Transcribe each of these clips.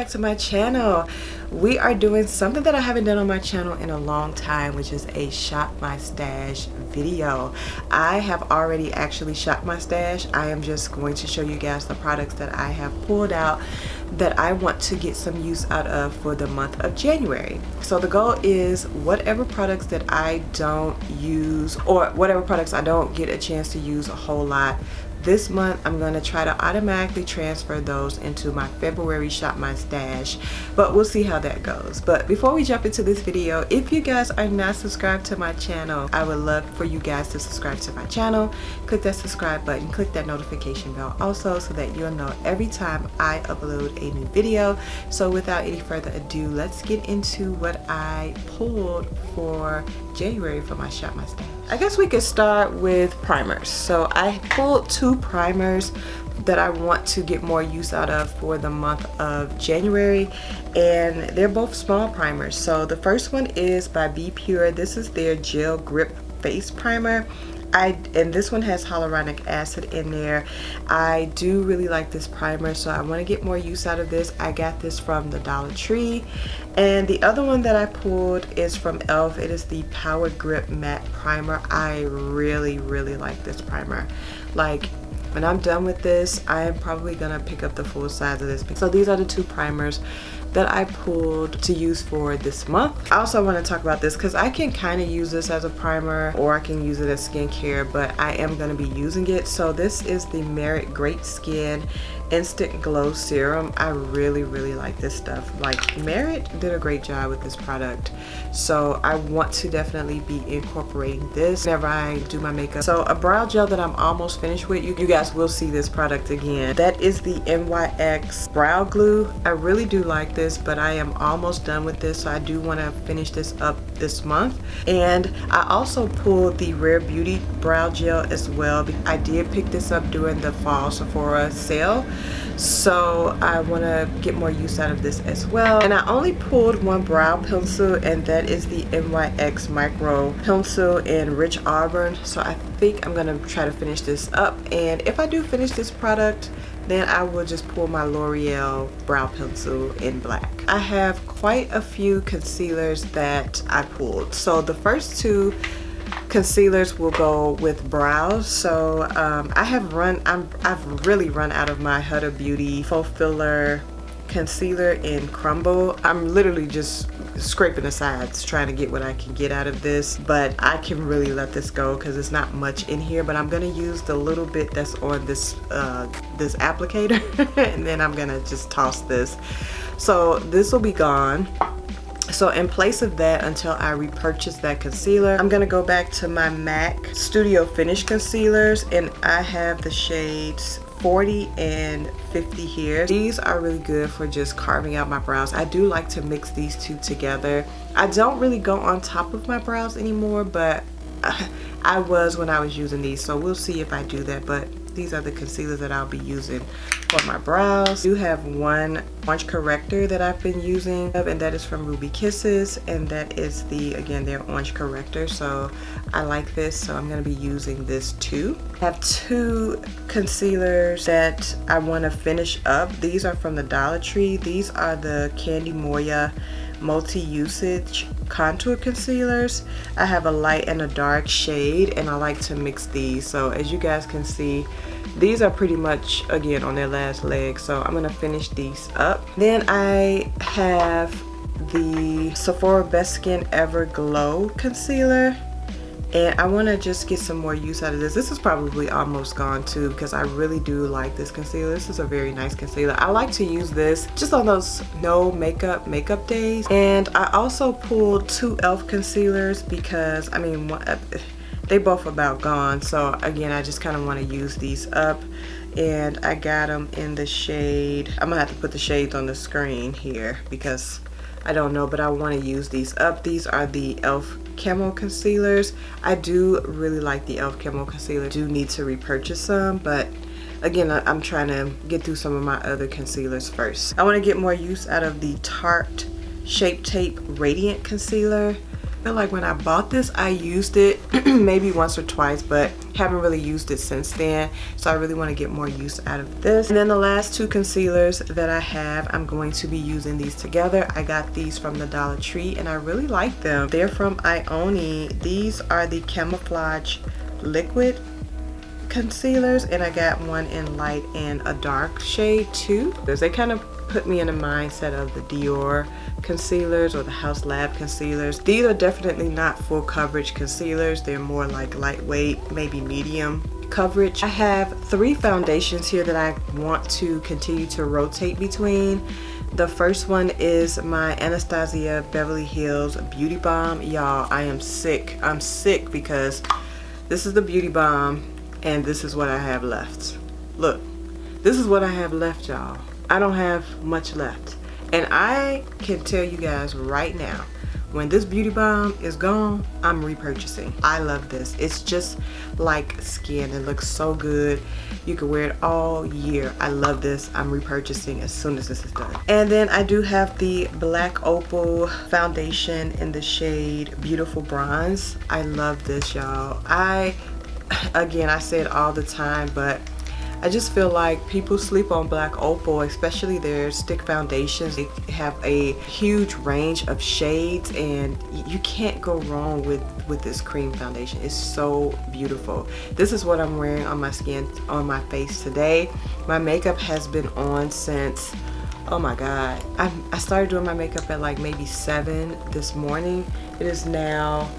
back to my channel. We are doing something that I haven't done on my channel in a long time, which is a shop my stash video. I have already actually shopped my stash. I am just going to show you guys the products that I have pulled out that I want to get some use out of for the month of January. So the goal is whatever products that I don't use, or whatever products I don't get a chance to use a whole lot this month, I'm going to try to automatically transfer those into my February shop my stash, but we'll see how that goes. But before we jump into this video, if you guys are not subscribed to my channel, I would love for you guys to subscribe to my channel. Click that subscribe button, click that notification bell also, so that you'll know every time I upload a new video. So without any further ado, let's get into what I pulled for January for my shop my stash. I guess we could start with primers. So I pulled two primers that I want to get more use out of for the month of January, and they're both small primers. So the first one is by Be Pure. This is their gel grip face primer. And this one has hyaluronic acid in there. I do really like this primer, so I want to get more use out of this. I got this from the Dollar Tree. And the other one that I pulled is from e.l.f. It is the Power Grip Matte Primer. I really like this primer. Like, when I'm done with this, I am probably gonna pick up the full size of this. So these are the two primers that I pulled to use for this month. I also want to talk about this because I can kind of use this as a primer, or I can use it as skincare, but I am going to be using it. So this is the Merit Great Skin Instant Glow Serum. I really like this stuff. Like, Merit did a great job with this product, so I want to definitely be incorporating this whenever I do my makeup. So a brow gel that I'm almost finished with, you guys will see this product again. That is the NYX Brow Glue. I really do like this, but I am almost done with this, so I do want to finish this up this month. And I also pulled the Rare Beauty brow gel as well. I did pick this up during the fall Sephora sale, so I want to get more use out of this as well. And I only pulled one brow pencil, and that is the NYX Micro Pencil in Rich Auburn. So I think I'm gonna try to finish this up, and if I do finish this product, then I will just pull my L'Oreal brow pencil in black. I have quite a few concealers that I pulled. So the first two concealers will go with brows. So I've really run out of my Huda Beauty Faux Filler concealer in Crumble. I'm literally just scraping the sides trying to get what I can get out of this, but I can really let this go because it's not much in here. But I'm gonna use the little bit that's on this this applicator and then I'm gonna just toss this. So this will be gone. So in place of that, until I repurchase that concealer, I'm gonna go back to my MAC Studio Finish concealers, and I have the shades 40 and 50 here. These are really good for just carving out my brows. I do like to mix these two together. I don't really go on top of my brows anymore, but I was when I was using these, so we'll see if I do that. But these are the concealers that I'll be using for my brows. I do have one orange corrector that I've been using, and that is from Ruby Kisses, and that is again their orange corrector. So I like this, so I'm going to be using this too. I have two concealers that I want to finish up. These are from the Dollar Tree. These are the Candy Moya multi-usage contour concealers. I have a light and a dark shade, and I like to mix these. So as you guys can see, these are pretty much again on their last leg, so I'm gonna finish these up. Then I have the Sephora Best Skin Ever Glow concealer, and I want to just get some more use out of this. This is probably almost gone too, because I really do like this concealer. This is a very nice concealer. I like to use this just on those no makeup days. And I also pulled two e.l.f. concealers because I mean they both about gone, so again I just kind of want to use these up, and I got them in the shade, I'm gonna have to put the shades on the screen here because I don't know, but I want to use these up. These are the e.l.f. Camo concealers. I do really like the e.l.f. Camo concealer. I do need to repurchase some, but again I'm trying to get through some of my other concealers first. I want to get more use out of the Tarte Shape Tape Radiant Concealer. feel like when I bought this, I used it maybe once or twice, but haven't really used it since then. So I really want to get more use out of this. And then the last two concealers that I have, I'm going to be using these together. I got these from the Dollar Tree and I really like them. They're from Ioni. These are the Camouflage Liquid concealers, and I got one in light and a dark shade too. They kind of put me in a mindset of the Dior concealers or the House Lab concealers. These are definitely not full coverage concealers. They're more like lightweight, maybe medium coverage. I have 3 foundations here that I want to continue to rotate between. The first one is my Anastasia Beverly Hills Beauty Balm. Y'all, I am sick. I'm sick because this is the Beauty Balm and this is what I have left. Look, this is what I have left, y'all. I don't have much left. And I can tell you guys right now, when this Beauty Balm is gone, I'm repurchasing. I love this. It's just like skin. It looks so good. You can wear it all year. I love this. I'm repurchasing as soon as this is done. And then I do have the Black Opal foundation in the shade Beautiful Bronze. I love this, y'all. Again, I say it all the time, but I just feel like people sleep on Black Opal, especially their stick foundations. They have a huge range of shades and you can't go wrong with this cream foundation. It's so beautiful. This is what I'm wearing on my skin, on my face today. My makeup has been on since, oh my God. I started doing my makeup at like maybe 7 this morning. It is now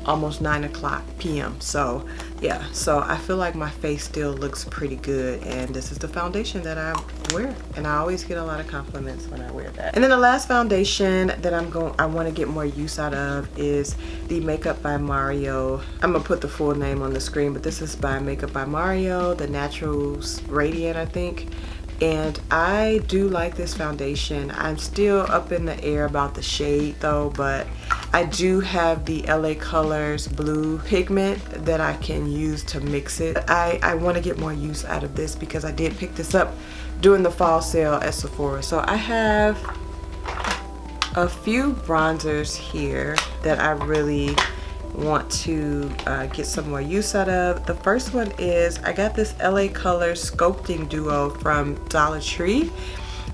almost 9 p.m. So yeah, so I feel like my face still looks pretty good, and this is the foundation that I wear, and I always get a lot of compliments when I wear that. And then the last foundation that I want to get more use out of is the Makeup by Mario. I'm gonna put the full name on the screen, but this is by Makeup by Mario, the Naturals Radiant, I think. And I do like this foundation. I'm still up in the air about the shade though, but I do have the LA Colors blue pigment that I can use to mix it. I want to get more use out of this because I did pick this up during the fall sale at Sephora. So I have a few bronzers here that I really want to get some more use out of. The first one is, I got this LA Colors Sculpting Duo from Dollar Tree.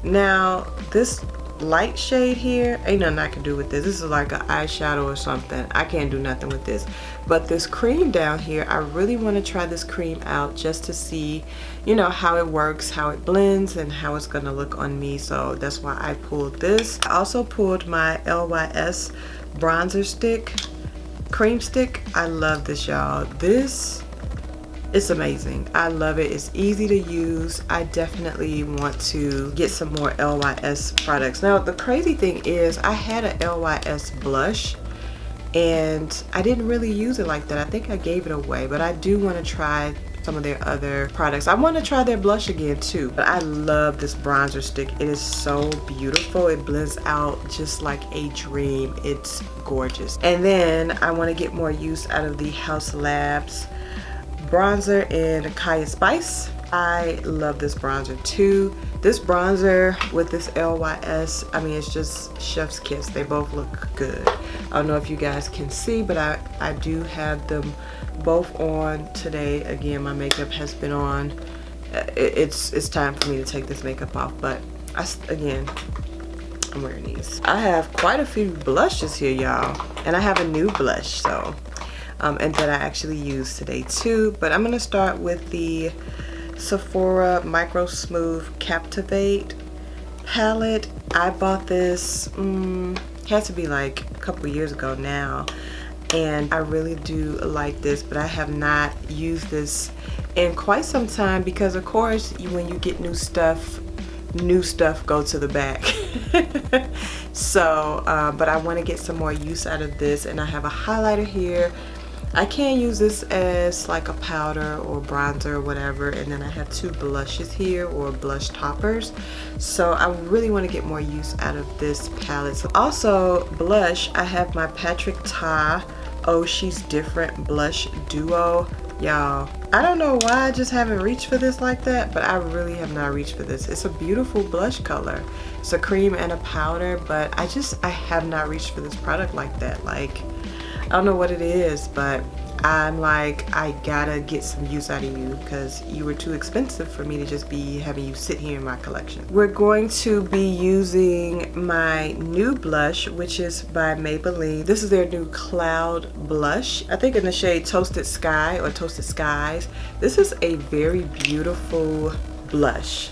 Now this light shade here, ain't nothing I can do with this. This is like an eyeshadow or something. I can't do nothing with this. But this cream down here, I really want to try this cream out just to see, you know, how it works, how it blends, and how it's gonna look on me. So that's why I pulled this. I also pulled my LYS bronzer stick, cream stick. I love this, y'all. This is amazing. I love it. It's easy to use. I definitely want to get some more LYS products. Now the crazy thing is, I had a LYS blush and I didn't really use it like that. I think I gave it away, but I do want to try some of their other products. I want to try their blush again too. But I love this bronzer stick. It is so beautiful. It blends out just like a dream. It's gorgeous. And then I want to get more use out of the House Labs bronzer in Kaya Spice. I love this bronzer too. This bronzer with this LYS, I mean, it's just chef's kiss. They both look good. I don't know if you guys can see, but I do have them both on today. Again, my makeup has been on. It's time for me to take this makeup off, but again, I'm wearing these. I have quite a few blushes here, y'all, and I have a new blush, so and that I actually used today too. But I'm gonna start with the Sephora Micro Smooth Captivate palette. I bought this had to be like a couple years ago now, and I really do like this, but I have not used this in quite some time because of course when you get new stuff go to the back. So but I want to get some more use out of this, and I have a highlighter here. I can use this as like a powder or bronzer or whatever, and then I have 2 blushes here, or blush toppers. So I really want to get more use out of this palette. So also blush, I have my Patrick Ta Oh She's Different blush duo. Y'all, I don't know why I just haven't reached for this like that, but I really have not reached for this. It's a beautiful blush color. It's a cream and a powder, but I have not reached for this product like that. Like, I don't know what it is, but I'm like, I gotta get some use out of you because you were too expensive for me to just be having you sit here in my collection. We're going to be using my new blush, which is by Maybelline. This is their new Cloud Blush. I think in the shade Toasted Sky or Toasted Skies. This is a very beautiful blush.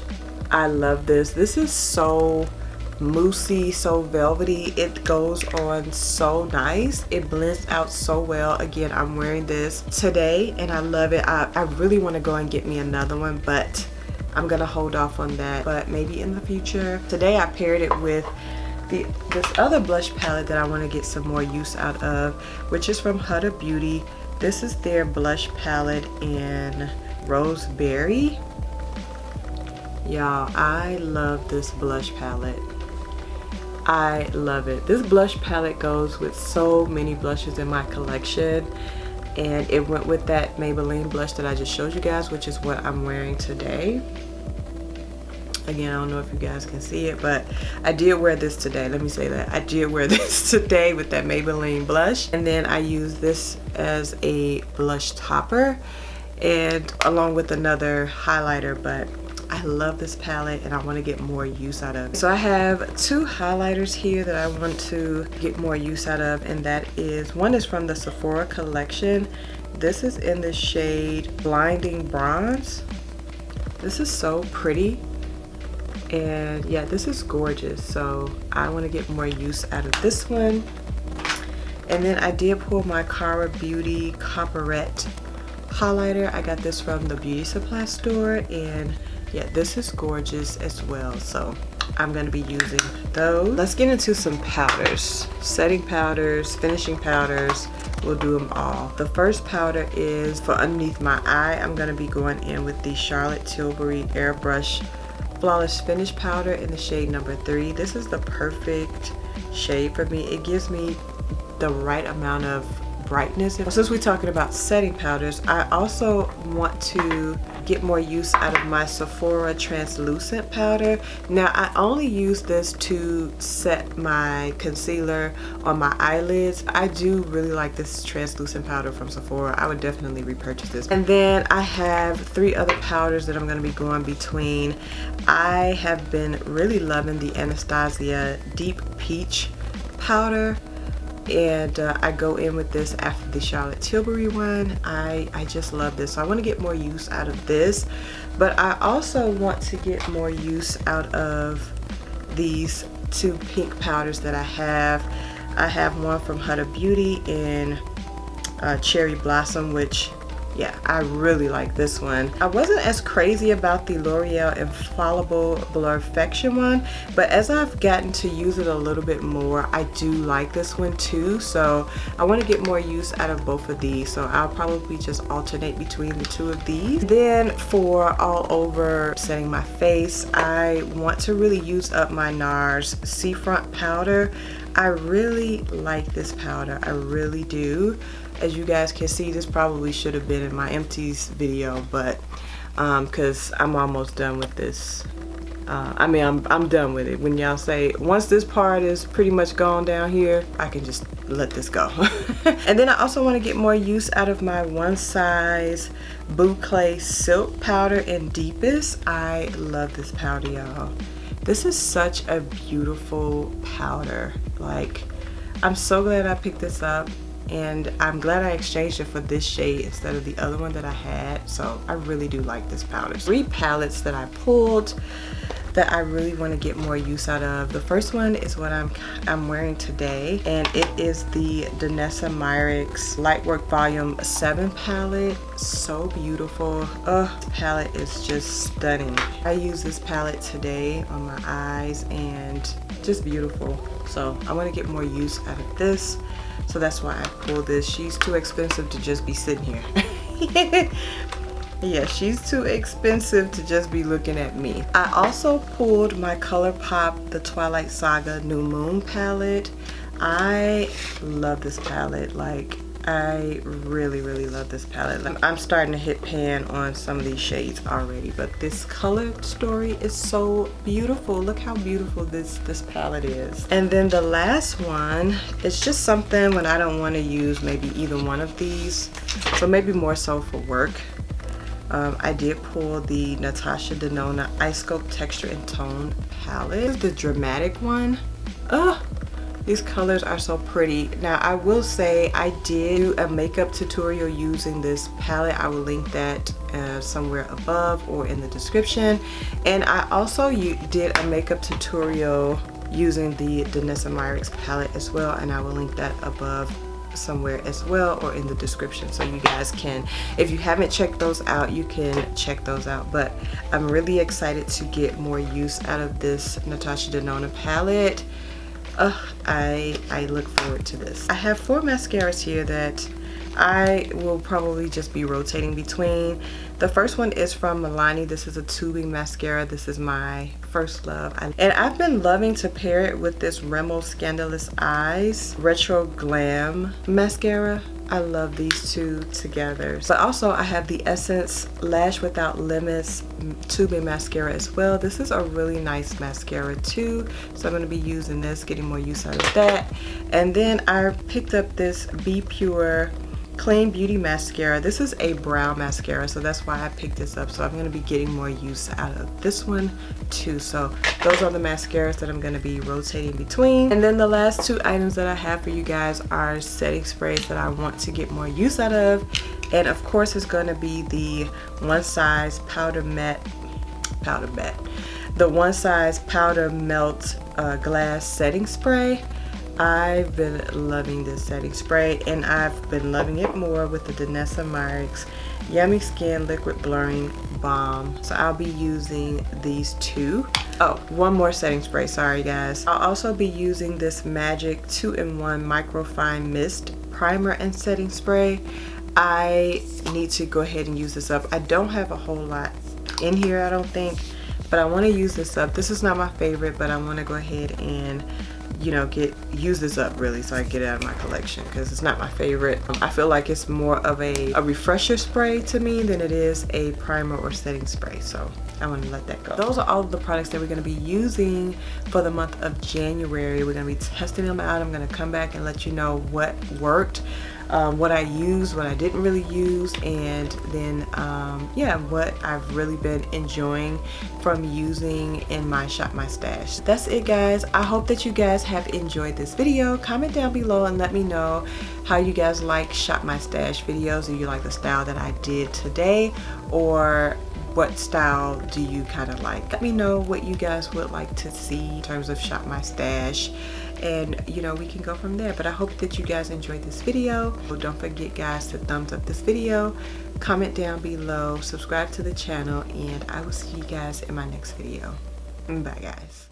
I love this. This is so moussey, so velvety. It goes on so nice. It blends out so well. Again, I'm wearing this today and I love it. I really want to go and get me another one, but I'm gonna hold off on that, but maybe in the future. Today I paired it with this other blush palette that I want to get some more use out of, which is from Huda Beauty. This is their blush palette in Roseberry. Y'all, I love this blush palette. I love it. This blush palette goes with so many blushes in my collection, and it went with that Maybelline blush that I just showed you guys, which is what I'm wearing today. Again, I don't know if you guys can see it, but I did wear this today. Let me say that. I did wear this today with that Maybelline blush, and then I use this as a blush topper and along with another highlighter, but I love this palette and I want to get more use out of it. So I have two highlighters here that I want to get more use out of, and that is, one is from the Sephora collection. This is in the shade Blinding Bronze. This is so pretty, and yeah, this is gorgeous. So I want to get more use out of this one. And then I did pull my Cara Beauty Copperette highlighter. I got this from the beauty supply store, and yeah, this is gorgeous as well. So I'm going to be using those. Let's get into some powders. Setting powders, finishing powders, we'll do them all. The first powder is for underneath my eye. I'm going to be going in with the Charlotte Tilbury Airbrush Flawless Finish Powder in the shade number 3. This is the perfect shade for me. It gives me the right amount of brightness. Since we're talking about setting powders, I also want to get more use out of my Sephora translucent powder. Now, I only use this to set my concealer on my eyelids. I do really like this translucent powder from Sephora. I would definitely repurchase this. And then I have 3 other powders that I'm going to be going between. I have been really loving the Anastasia Deep Peach powder, and I go in with this after the Charlotte Tilbury one. I just love this, so I want to get more use out of this, but I also want to get more use out of these 2 pink powders that I have. I have one from Huda Beauty in Cherry Blossom, which, yeah, I really like this one. I wasn't as crazy about the L'Oreal Infallible Blurfaction one, but as I've gotten to use it a little bit more, I do like this one too. So I want to get more use out of both of these. So I'll probably just alternate between the 2 of these. Then for all over setting my face, I want to really use up my NARS Seafront powder. I really like this powder. I really do. As you guys can see, this probably should have been in my empties video, but because I'm almost done with this. I mean, I'm done with it. When y'all say, once this part is pretty much gone down here, I can just let this go. And then I also want to get more use out of my One Size Boucle Silk powder in Deepest. I love this powder, y'all. This is such a beautiful powder. Like, I'm so glad I picked this up, and I'm glad I exchanged it for this shade instead of the other one that I had. So I really do like this powder. 3 palettes that I pulled that I really want to get more use out of. The first one is what I'm wearing today, and it is the Danessa Myricks Lightwork Volume 7 palette. So beautiful. This palette is just stunning. I use this palette today on my eyes, and just beautiful. So I want to get more use out of this, so that's why I pulled this. She's too expensive to just be sitting here. Yeah, she's too expensive to just be looking at me. I also pulled my ColourPop The Twilight Saga New Moon palette. I love this palette. Like, I really love this palette. I'm starting to hit pan on some of these shades already, but this color story is so beautiful. Look how beautiful this palette is. And then the last one is just something when I don't want to use maybe either one of these, so maybe more so for work. I did pull the Natasha Denona Ice Sculpt Texture and Tone palette. This is the dramatic one. These colors are so pretty. Now I will say I did do a makeup tutorial using this palette. I will link that somewhere above or in the description. And I also did a makeup tutorial using the Danessa Myricks palette as well, and I will link that above somewhere as well or in the description, so you guys can, if you haven't checked those out, you can check those out. But I'm really excited to get more use out of this Natasha Denona palette. I look forward to this. I have 4 mascaras here that I will probably just be rotating between. The first one is from Milani. This is a tubing mascara. This is my first love. And I've been loving to pair it with this Rimmel Scandalous Eyes Retro Glam mascara. I love these two together. But also I have the Essence Lash Without Limits tubing mascara as well. This is a really nice mascara too, so I'm going to be using this, getting more use out of that. And then I picked up this Be Pure Clean Beauty mascara. This is a brow mascara, so that's why I picked this up. So I'm going to be getting more use out of this one too. So those are the mascaras that I'm going to be rotating between. And then the last 2 items that I have for you guys are setting sprays that I want to get more use out of. And of course it's going to be the One Size Powder Melt Glass Setting Spray. I've been loving this setting spray, and I've been loving it more with the Danessa Myricks Yummy Skin Liquid Blurring Balm. So I'll be using these 2. Oh, one more setting spray, sorry guys. I'll also be using this Magic 2-in-1 Microfine Mist Primer and Setting Spray. I need to go ahead and use this up. I don't have a whole lot in here, I don't think, but I want to use this up. This is not my favorite, but I want to go ahead and, you know, use this up really, so I get it out of my collection, because it's not my favorite. I feel like it's more of a refresher spray to me than it is a primer or setting spray, so I want to let that go. Those are all of the products that we're going to be using for the month of January. We're going to be testing them out. I'm going to come back and let you know what worked, what I used, what I didn't really use, and then yeah, what I've really been enjoying from using in my Shop My Stash. That's it guys. I hope that you guys have enjoyed this video. Comment down below and let me know how you guys like Shop My Stash videos. Do you like the style that I did today, or what style do you kind of like? Let me know what you guys would like to see in terms of Shop My Stash, and you know, we can go from there. But I hope that you guys enjoyed this video. So don't forget guys to thumbs up this video, comment down below, subscribe to the channel, and I will see you guys in my next video. Bye guys.